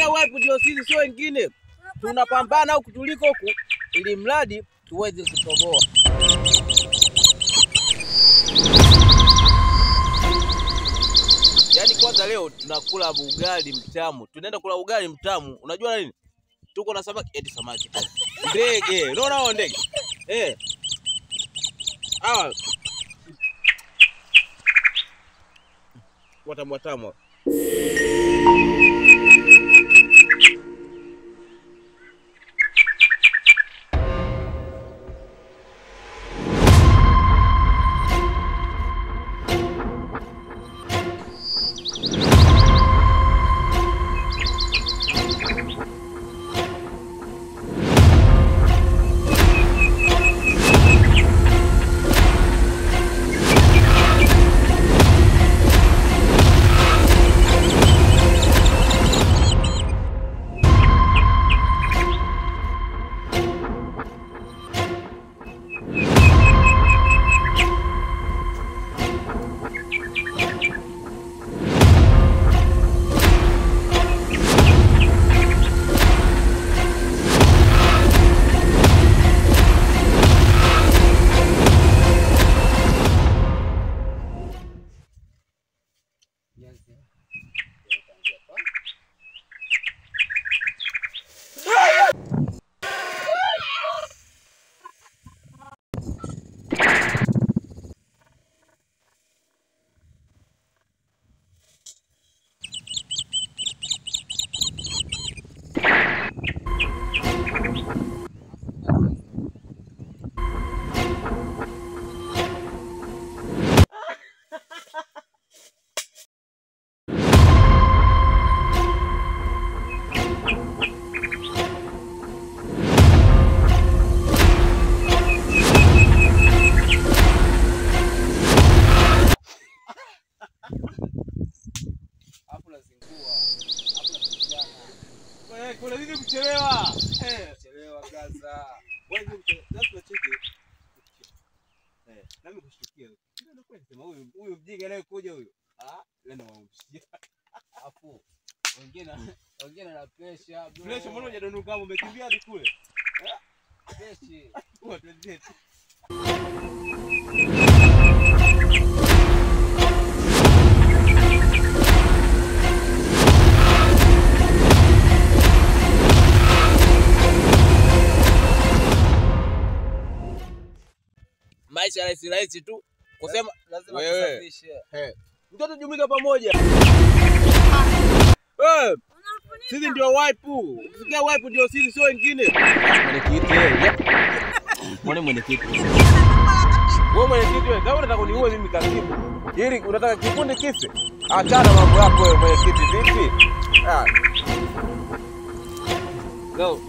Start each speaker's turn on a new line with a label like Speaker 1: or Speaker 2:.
Speaker 1: Ukisikia wipe ndio sisi, sio wengine. Tunapambana huku tuliko huku ili mradi tuweze kutoboa. Yaani kwanza leo tunakula ugali mtamu. Tunaenda kula ugali mtamu. Unajua nini? Tuko na samaki, eti samaki. Ndege, unaona hao ndege? Watamu. Kuna nini kuchelewa?
Speaker 2: Chelewa gaza.
Speaker 1: Wewe lazima cheki. Nami kushtukia. Ndio kweli sema huyu mjinga naye kuja huyo. Leo nawaumshia.
Speaker 2: Afu wengine na pressure bro.
Speaker 1: Pressure mbona hujadondoka hapo umekimbia hadi kule?
Speaker 2: Pressure.
Speaker 1: Watu wenzetu. Maisha rahisi tu kusema
Speaker 2: lazima
Speaker 1: tusafishe. Mtoto jumuika pamoja. Sisi ndio wipe. Ukisikia wipe ndio sisi, sio wengine. Mwenyekiti mwenyekiti. Wewe mwenyekiti wewe, kama unataka kuniue mimi katibu. Ili unataka kikundi kife. Achana mambo yako wewe mwenyekiti, vipi? Go.